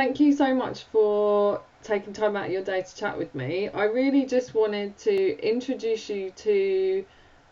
Thank you so much for taking time out of your day to chat with me. I really just wanted to introduce you to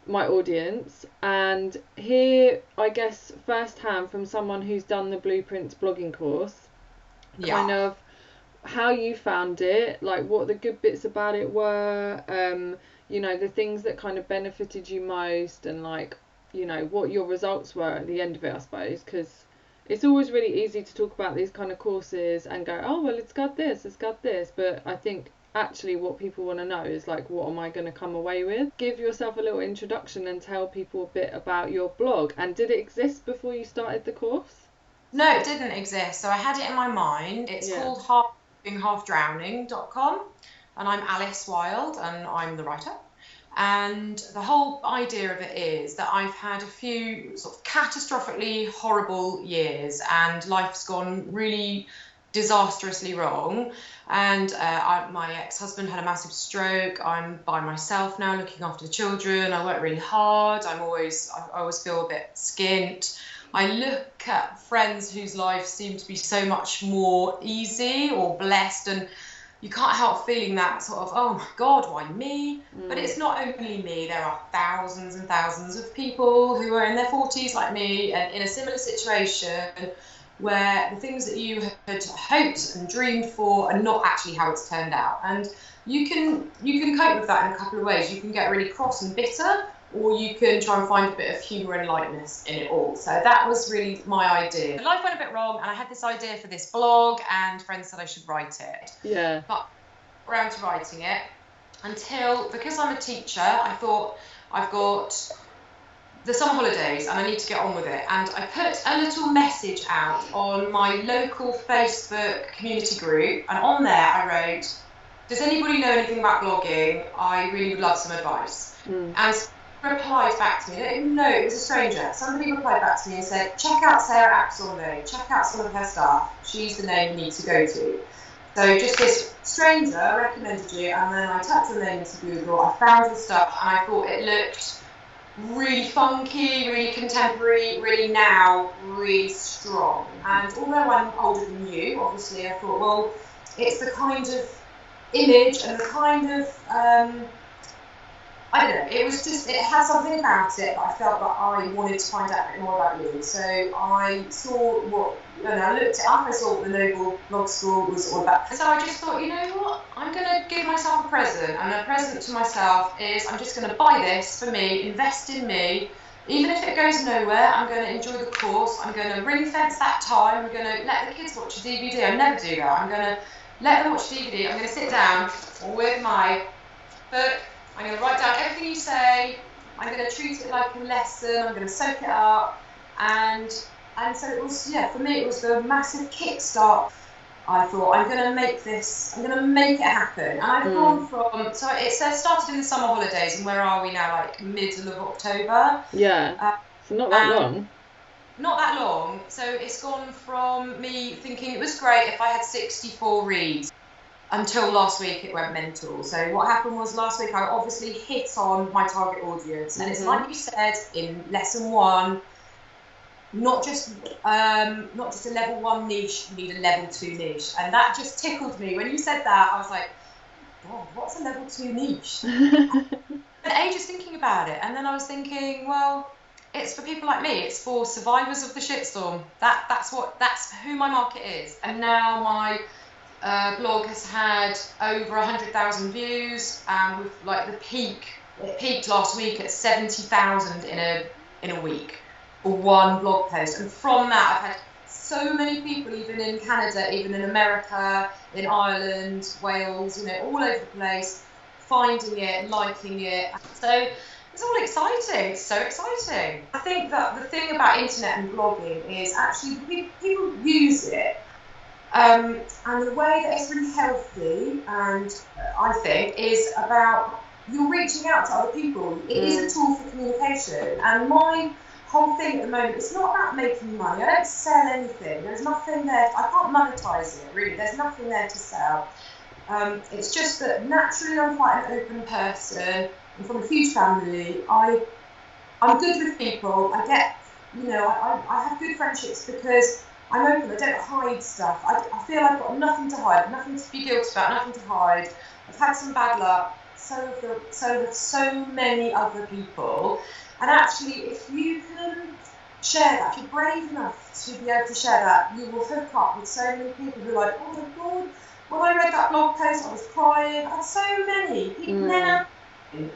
my audience and hear, I guess, firsthand from someone who's done the Blueprints blogging course, kind Yeah. of how you found it, like what the good bits about it were, the things that kind of benefited you most, and like, what your results were at the end of it, I suppose, because it's always really easy to talk about these kind of courses and go, oh, well, it's got this, but I think actually what people want to know is like, what am I going to come away with? Give yourself a little introduction and tell people a bit about your blog. And did it exist before you started the course? No, it didn't exist. So I had it in my mind. It's Yeah. called halfdrowning.com, and I'm Alice Wild and I'm the writer. And the whole idea of it is that I've had a few sort of catastrophically horrible years and life's gone really disastrously wrong. And my ex-husband had a massive stroke. I'm by myself now looking after the children. I work really hard. I always feel a bit skint. I look at friends whose lives seem to be so much more easy or blessed, and you can't help feeling that sort of, oh my God, why me? But it's not only me. There are thousands and thousands of people who are in their 40s like me and in a similar situation where the things that you had hoped and dreamed for are not actually how it's turned out. And you can cope with that in a couple of ways. You can get really cross and bitter, or you can try and find a bit of humour and lightness in it all. So that was really my idea. Life went a bit wrong, and I had this idea for this blog, and friends said I should write it. Yeah. But around to writing it because I'm a teacher, I thought I've got the summer holidays and I need to get on with it. And I put a little message out on my local Facebook community group, and on there I wrote, does anybody know anything about blogging? I really would love some advice. And replied back to me, I don't even know, it was a stranger. Somebody replied back to me and said, check out Sarah Akwisombe, check out some of her stuff. She's the name you need to go to. So just this stranger recommended you, and then I typed your name into Google, I found your stuff, and I thought it looked really funky, really contemporary, really now, really strong. And although I'm older than you, obviously, I thought, well, it's the kind of image and the kind of I don't know, it had something about it that I felt that I wanted to find out a bit more about you. So I saw and I looked it up, I saw what the Noble Blog School was all about. So I just thought, you know what, I'm going to give myself a present. And a present to myself is I'm just going to buy this for me, invest in me. Even if it goes nowhere, I'm going to enjoy the course. I'm going to ring fence that time. I'm going to let the kids watch a DVD. I never do that. I'm going to let them watch DVD. I'm going to sit down with my book. I'm going to write down everything you say. I'm going to treat it like a lesson. I'm going to soak it up. And so it was, for me, it was the massive kickstart. I thought, I'm going to make it happen. And I've gone from, so it started in the summer holidays, and where are we now? Like middle of October. Yeah. So not that long. Not that long. So it's gone from me thinking it was great if I had 64 reads, until last week it went mental. So what happened was last week I obviously hit on my target audience, and it's like you said in lesson 1, not just a level 1 niche, you need a level 2 niche. And that just tickled me. When you said that, I was like, God, what's a level 2 niche? And ages thinking about it, and then I was thinking, well, it's for people like me. It's for survivors of the shitstorm. That's who my market is. And now my blog has had over 100,000 views, and with like it peaked last week at 70,000 in a week for one blog post. And from that, I've had so many people, even in Canada, even in America, in Ireland, Wales, all over the place, finding it, liking it. So it's all exciting. It's so exciting. I think that the thing about internet and blogging is actually people use it. And the way that it's really healthy, and I think, is about you're reaching out to other people. It is a tool for communication. And my whole thing at the moment, it's not about making money. I don't sell anything. There's nothing there. I can't monetize it, really. There's nothing there to sell. It's just that naturally I'm quite an open person. I'm from a huge family. I'm good with people. I get, I have good friendships because I'm open, I don't hide stuff. I feel I've got nothing to hide, nothing to be guilty about, nothing to hide. I've had some bad luck, so have so many other people. And actually, if you can share that, if you're brave enough to be able to share that, you will hook up with so many people who are like, oh my God, when I read that blog post, I was crying. I had so many people now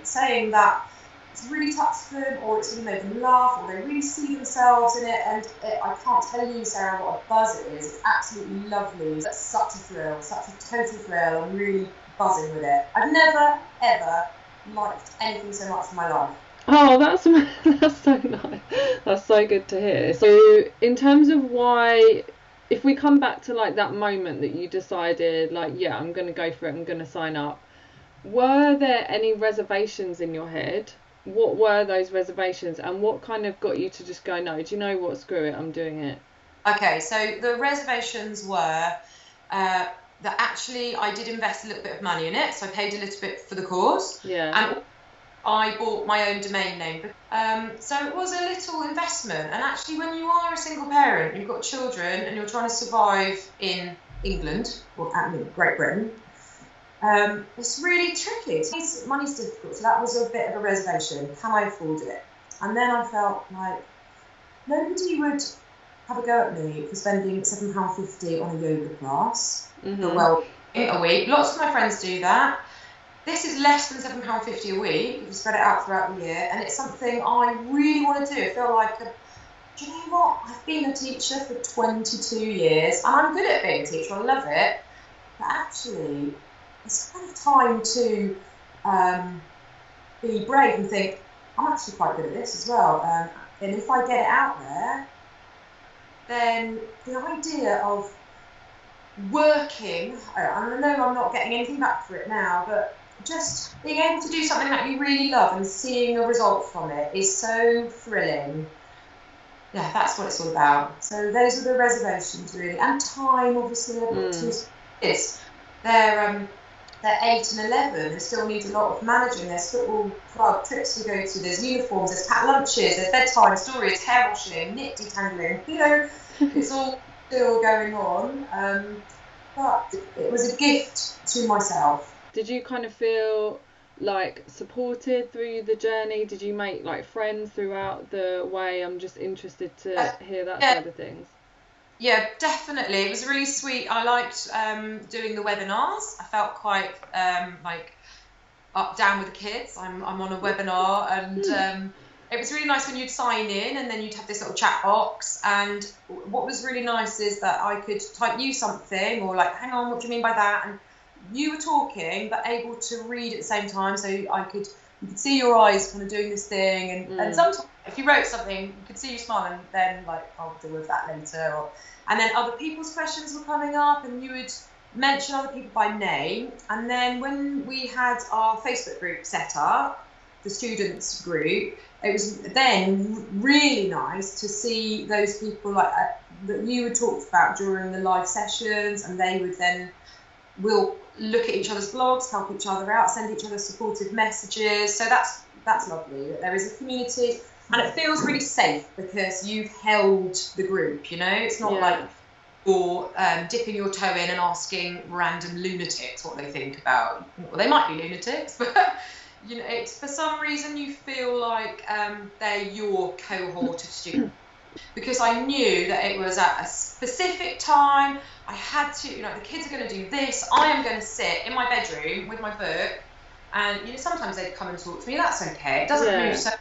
saying that it's really touched them, or it's really made them laugh, or they really see themselves in it. And I can't tell you, Sarah, what a buzz it is. It's absolutely lovely. It's such a thrill, such a total thrill. I'm really buzzing with it. I've never, ever liked anything so much in my life. Oh, that's so nice. That's so good to hear. So, in terms of why, if we come back to like that moment that you decided, like, yeah, I'm going to go for it, I'm going to sign up, were there any reservations in your head? What were those reservations, and what kind of got you to just go, no, do you know what, screw it, I'm doing it? Okay, so the reservations were that actually I did invest a little bit of money in it, so I paid a little bit for the course. Yeah. And I bought my own domain name. So it was a little investment. And actually, when you are a single parent, you've got children, and you're trying to survive in England, or Great Britain, it's really tricky. Money's difficult, so that was a bit of a reservation. Can I afford it? And then I felt like nobody would have a go at me for spending £7.50 on a yoga class for a week. Lots of my friends do that. This is less than £7.50 a week if you spread it out throughout the year, and it's something I really want to do. I feel like, do you know what? I've been a teacher for 22 years, and I'm good at being a teacher. I love it. But actually, it's kind of time to be brave and think, I'm actually quite good at this as well. And if I get it out there, then the idea of working, I know I'm not getting anything back for it now, but just being able to do something that you really love and seeing a result from it is so thrilling. Yeah, that's what it's all about. So those are the reservations, really. And time, obviously. I've got two kids. They're 8 and 11. They still need a lot of managing. There's football club trips to go to. There's uniforms. There's packed lunches. There's bedtime stories, hair washing, knit detangling. You know, it's all still going on. But it was a gift to myself. Did you kind of feel like supported through the journey? Did you make like friends throughout the way? I'm just interested to hear that side of things. Yeah, definitely. It was really sweet. I liked doing the webinars. I felt quite like down with the kids. I'm on a webinar, and it was really nice when you'd sign in and then you'd have this little chat box. And what was really nice is that I could type you something, or like, hang on, what do you mean by that? And you were talking, but able to read at the same time, so you could see your eyes kind of doing this thing. And sometimes if you wrote something, you could see you smile, and then like, I'll deal with that later. And then other people's questions were coming up, and you would mention other people by name. And then when we had our Facebook group set up, the students group, it was then really nice to see those people like that you had talked about during the live sessions, and they would then we'll look at each other's blogs, help each other out, send each other supportive messages. So that's lovely that there is a community, and it feels really safe because you've held the group, you know. It's not like you're dipping your toe in and asking random lunatics what they think about, well, they might be lunatics, but you know, it's for some reason you feel like they're your cohort of students. Because I knew that it was at a specific time. I had to, you know, the kids are going to do this. I am going to sit in my bedroom with my book, and you know, sometimes they come and talk to me. That's okay. It doesn't move so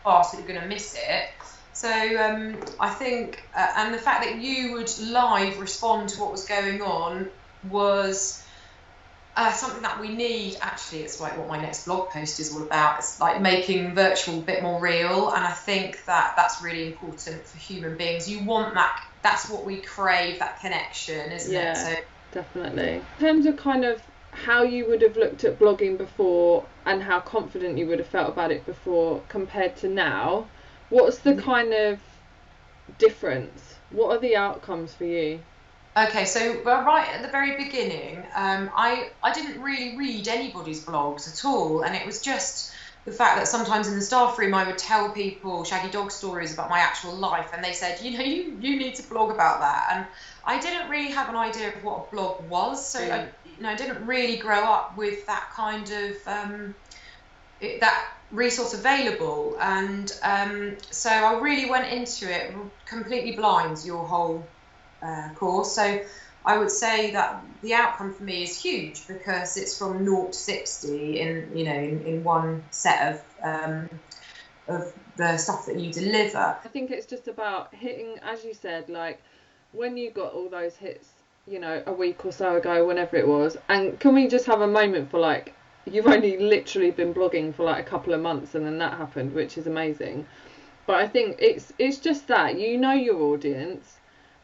fast that you're going to miss it. So I think, and the fact that you would live respond to what was going on was something that we need. Actually, it's like what my next blog post is all about. It's like making virtual a bit more real, and I think that that's really important for human beings. You want that. That's what we crave, that connection, isn't it? So definitely. In terms of kind of how you would have looked at blogging before and how confident you would have felt about it before compared to now, what's the kind of difference? What are the outcomes for you? Okay, so right at the very beginning, I didn't really read anybody's blogs at all, and it was just the fact that sometimes in the staff room I would tell people shaggy dog stories about my actual life, and they said, you know, you need to blog about that. And I didn't really have an idea of what a blog was, so I didn't really grow up with that kind of that resource available, and so I really went into it completely blind, your whole course. So I would say that the outcome for me is huge, because it's from 0 to 60 in one set of the stuff that you deliver. I think it's just about hitting, as you said, like when you got all those hits, you know, a week or so ago, whenever it was. And can we just have a moment for, like, you've only literally been blogging for like a couple of months and then that happened, which is amazing. But I think it's just that you know your audience,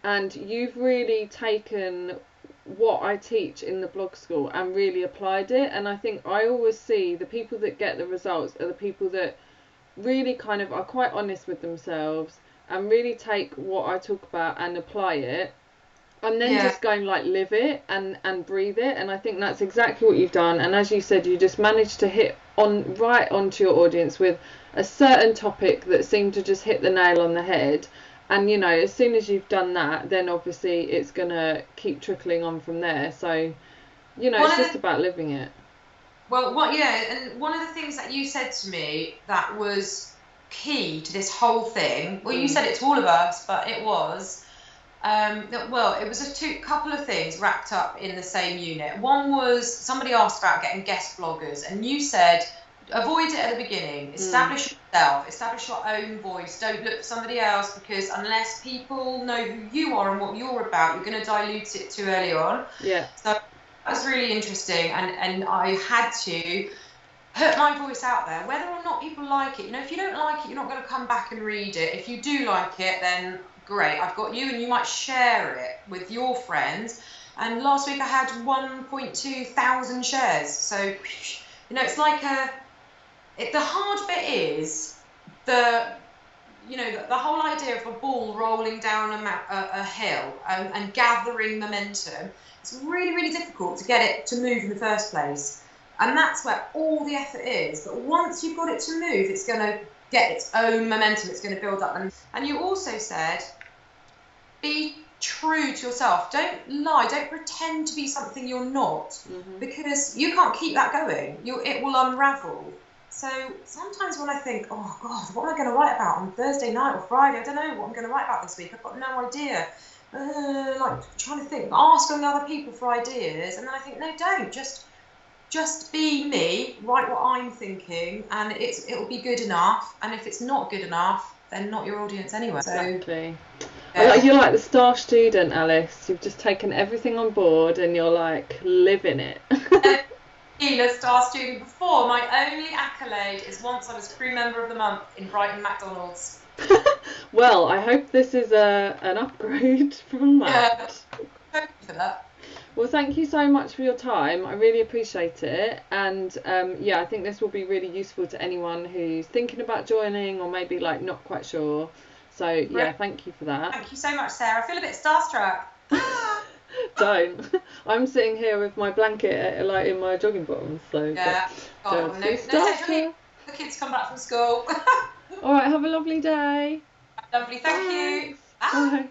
and you've really taken what I teach in the blog school and really applied it. And I think I always see the people that get the results are the people that really kind of are quite honest with themselves and really take what I talk about and apply it, and then just go and like live it and breathe it. And I think that's exactly what you've done. And as you said, you just managed to hit on right onto your audience with a certain topic that seemed to just hit the nail on the head. And you know, as soon as you've done that, then obviously it's gonna keep trickling on from there. So, you know, it's just about living it. Well, and one of the things that you said to me that was key to this whole thing, well, you said it to all of us, but it was, it was a couple of things wrapped up in the same unit. One was somebody asked about getting guest bloggers, and you said, avoid it at the beginning, establish yourself, establish your own voice, don't look for somebody else, because unless people know who you are and what you're about, you're going to dilute it too early on. Yeah. So that was really interesting, and I had to put my voice out there, whether or not people like it. You know, if you don't like it, you're not going to come back and read it. If you do like it, then great, I've got you, and you might share it with your friends. And last week I had 1.2 thousand shares. So, you know, it's like the hard bit is the whole idea of a ball rolling down a hill and gathering momentum. It's really, really difficult to get it to move in the first place. And that's where all the effort is. But once you've got it to move, it's going to get its own momentum. It's going to build up. And you also said, be true to yourself. Don't lie. Don't pretend to be something you're not, because you can't keep that going. It will unravel. So sometimes when I think, oh God, what am I going to write about on Thursday night or Friday? I don't know what I'm going to write about this week. I've got no idea. Like trying to think, asking other people for ideas, and then I think, no, don't. Just be me. Write what I'm thinking, and it'll be good enough. And if it's not good enough, then not your audience anyway. Exactly. Yeah. You're like the star student, Alice. You've just taken everything on board, and you're like living it. A star student before. My only accolade is once I was crew member of the month in Brighton McDonald's. Well, I hope this is an upgrade from that. Yeah, thank you for that. Well, thank you so much for your time. I really appreciate it. And I think this will be really useful to anyone who's thinking about joining or maybe like not quite sure. So yeah, thank you for that. Thank you so much, Sarah. I feel a bit starstruck. Don't. I'm sitting here with my blanket like in my jogging bottoms. So yeah. No, the kids come back from school. All right. Have a lovely day. Lovely. Thank you. Bye. Bye.